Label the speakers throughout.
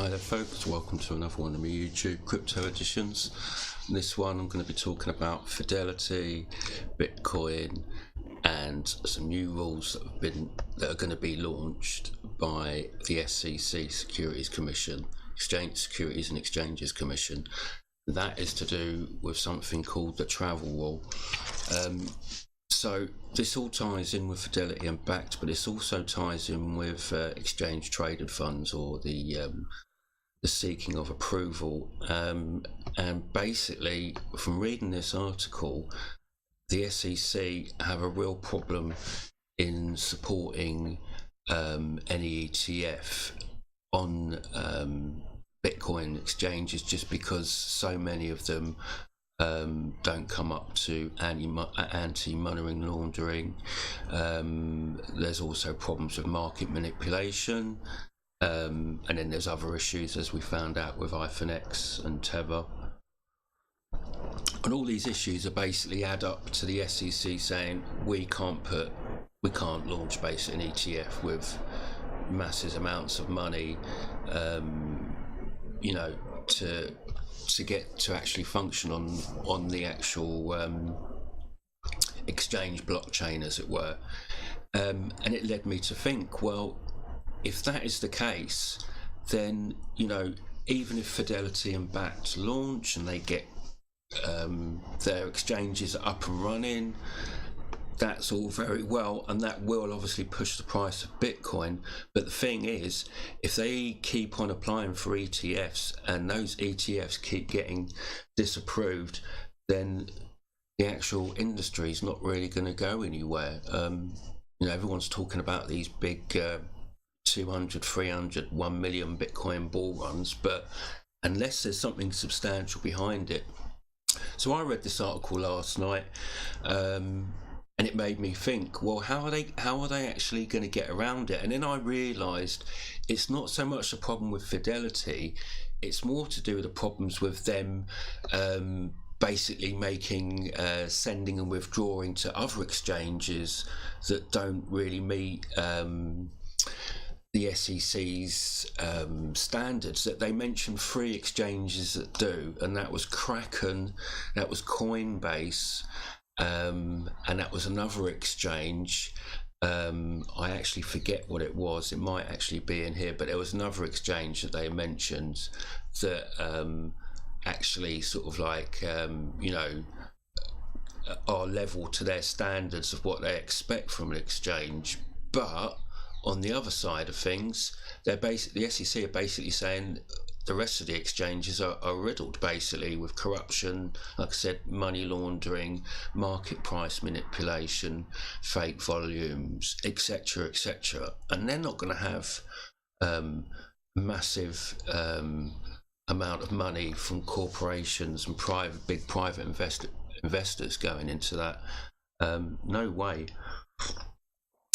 Speaker 1: Hi there folks, welcome to another one of my YouTube crypto editions. In this one I'm going to be talking about Fidelity, Bitcoin and some new rules that are going to be launched by the SEC Securities Commission, Securities and Exchanges Commission. That is to do with something called the travel rule. So this all ties in with Fidelity and Backed, but this also ties in with exchange traded funds, or the seeking of approval. And basically, from reading this article, the SEC have a real problem in supporting any ETF on Bitcoin exchanges, just because so many of them don't come up to anti-money laundering. There's also problems with market manipulation, and then there's other issues, as we found out with iPhoneX and Tether. And all these issues are basically add up to the SEC saying we can't launch basically an ETF with massive amounts of money, to get to actually function on the actual exchange blockchain, as it were. And it led me to think, well, if that is the case, then even if Fidelity and Backed launch and they get their exchanges up and running, that's all very well, and that will obviously push the price of Bitcoin. But the thing is, if they keep on applying for ETFs and those ETFs keep getting disapproved, then the actual industry is not really going to go anywhere. Everyone's talking about these big 200, 300, 1 million Bitcoin bull runs, but unless there's something substantial behind it. So I read this article last night, and it made me think, well, how are they actually going to get around it? And then I realised it's not so much a problem with Fidelity, it's more to do with the problems with them basically making sending and withdrawing to other exchanges that don't really meet the SEC's standards. That they mentioned 3 exchanges that do, and that was Kraken, that was Coinbase, and that was another exchange. I actually forget what it was. It might actually be in here, but there was another exchange that they mentioned that actually sort of like are level to their standards of what they expect from an exchange. But on the other side of things, the SEC are basically saying the rest of the exchanges are riddled basically with corruption, like I said, money laundering, market price manipulation, fake volumes, etc., etc. And they're not going to have massive amount of money from corporations and big private investors going into that. No way.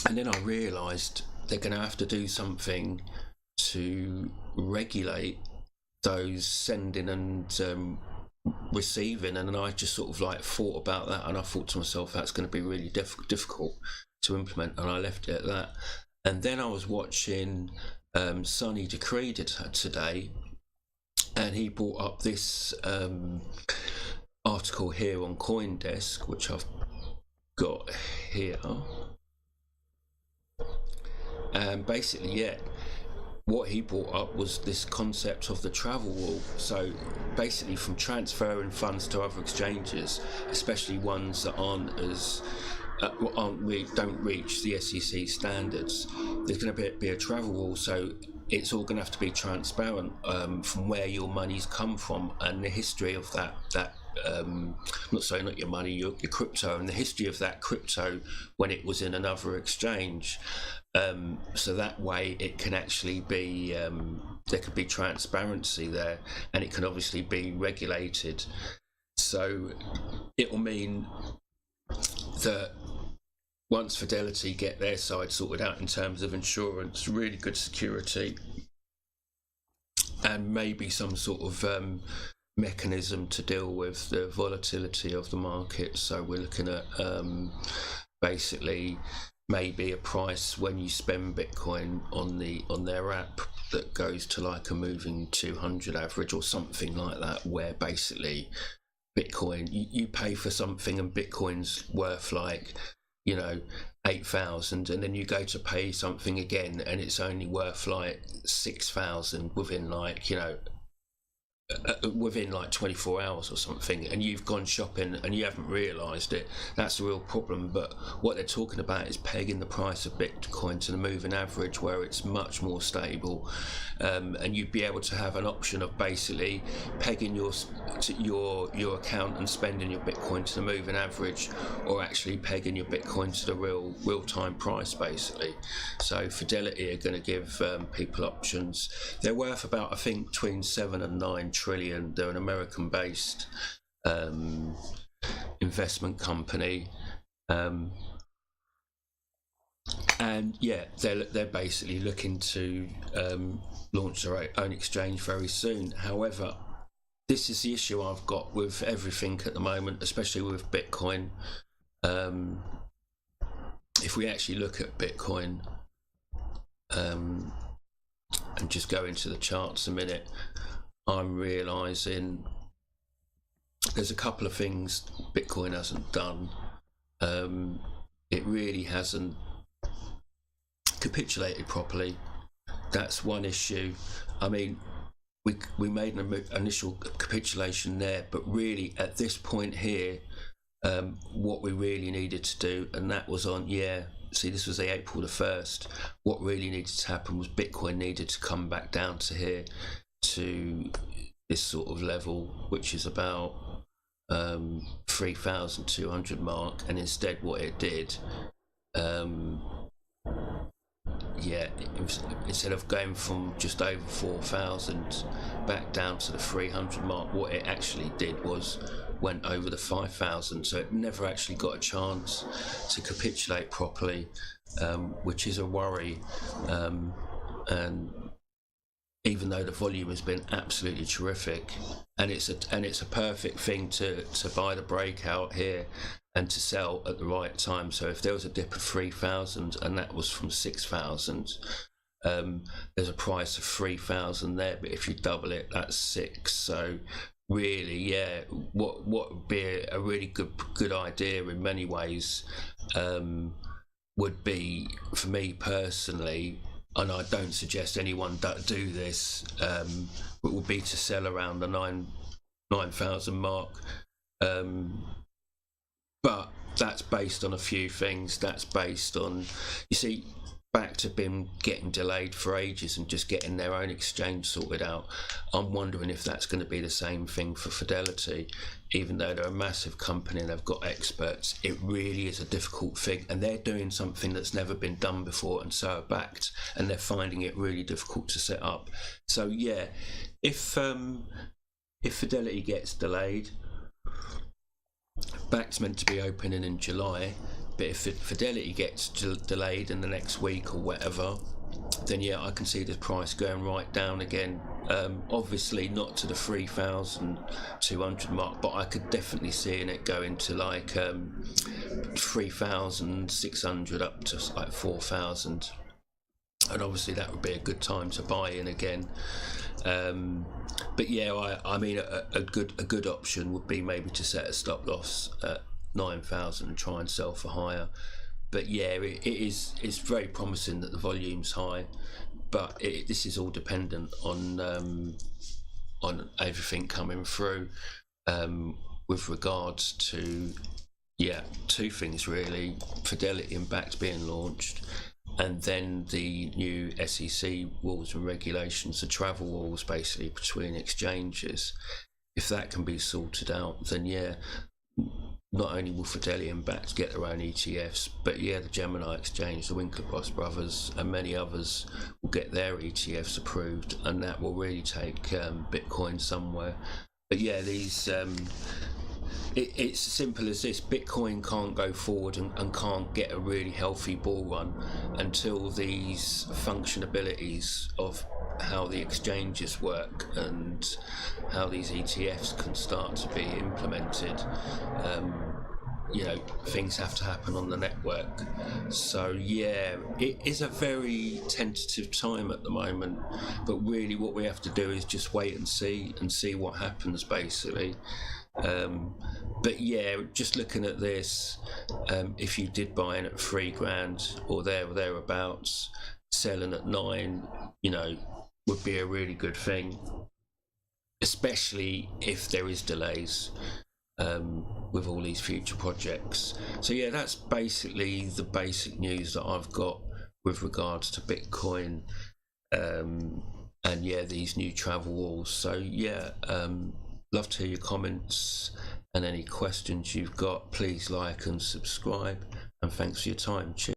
Speaker 1: And then I realised they're going to have to do something to regulate those sending and receiving. And then I just sort of like thought about that, and I thought to myself, that's going to be really difficult to implement, and I left it at that. And then I was watching Sonny Decreed today, and he brought up this article here on CoinDesk, which I've got here. And basically, what he brought up was this concept of the travel rule. So basically, from transferring funds to other exchanges, especially ones that don't reach the SEC standards, there's going to be a travel rule. So it's all going to have to be transparent from where your money's come from and the history of that not your money, your crypto, and the history of that crypto when it was in another exchange. So that way it can actually be there could be transparency there, and it can obviously be regulated. So it will mean that once Fidelity get their side sorted out in terms of insurance, really good security, and maybe some sort of mechanism to deal with the volatility of the market. So we're looking at basically maybe a price when you spend Bitcoin on their app that goes to like a moving 200 average or something like that, where basically Bitcoin, you pay for something and Bitcoin's worth like, 8,000, and then you go to pay something again and it's only worth like 6,000 within like 24 hours or something, and you've gone shopping and you haven't realised it. That's a real problem. But what they're talking about is pegging the price of Bitcoin to the moving average, where it's much more stable, and you'd be able to have an option of basically pegging your account and spending your Bitcoin to the moving average, or actually pegging your Bitcoin to the real-time price basically. So Fidelity are going to give people options. They're worth about, I think, between 7 and 9 trillion. They're an American-based investment company, and yeah, they're basically looking to launch their own exchange very soon. However, this is the issue I've got with everything at the moment, especially with Bitcoin. If we actually look at Bitcoin and just go into the charts a minute, I'm realising there's a couple of things Bitcoin hasn't done. It really hasn't capitulated properly. That's one issue. I mean, we made an initial capitulation there, but really at this point here, what we really needed to do, and that was this was the April the 1st, what really needed to happen was Bitcoin needed to come back down to here, to this sort of level, which is about 3,200 mark, and instead what it did, instead of going from just over 4,000 back down to the 300 mark, what it actually did was went over the 5,000, so it never actually got a chance to capitulate properly, which is a worry. And even though the volume has been absolutely terrific, and it's a perfect thing to buy the breakout here and to sell at the right time. So if there was a dip of 3,000 and that was from 6,000, there's a price of 3,000 there, but if you double it, that's 6. So really, what would be a really good idea in many ways would be, for me personally, and I don't suggest anyone do this, but would be to sell around the 9,000 mark. But that's based on a few things. That's based on, you see, back have been getting delayed for ages and just getting their own exchange sorted out. I'm wondering if that's going to be the same thing for Fidelity. Even though they're a massive company and they've got experts, it really is a difficult thing, and they're doing something that's never been done before, and so are backed, and they're finding it really difficult to set up. So yeah, if Fidelity gets delayed, back's meant to be opening in July, but if Fidelity gets delayed in the next week or whatever, then yeah, I can see the price going right down again. Obviously not to the 3,200 mark, but I could definitely see it going to like 3,600 up to like 4,000, and obviously that would be a good time to buy in again. But yeah, I mean a good option would be maybe to set a stop loss at 9,000 and try and sell for higher. But yeah, it's very promising that the volume's high, but this is all dependent on everything coming through, with regards to two things really: Fidelity and Backed being launched, and then the new SEC rules and regulations, the travel rules basically between exchanges. If that can be sorted out, then yeah, not only will Fidelity and Backed get their own ETFs, but yeah, the Gemini Exchange, the Winklevoss brothers, and many others will get their ETFs approved, and that will really take Bitcoin somewhere. But yeah, these it's as simple as this: Bitcoin can't go forward and can't get a really healthy bull run until these functionalities of how the exchanges work and how these ETFs can start to be implemented. you know, things have to happen on the network. So yeah, it is a very tentative time at the moment, but really what we have to do is just wait and see what happens, basically. But yeah, just looking at this, if you did buy in at £3,000 or thereabouts, selling at 9, you know, would be a really good thing, especially if there is delays with all these future projects. So yeah, that's basically the basic news that I've got with regards to Bitcoin, and yeah, these new travel walls. So yeah, love to hear your comments and any questions you've got. Please like and subscribe, and thanks for your time. Cheers.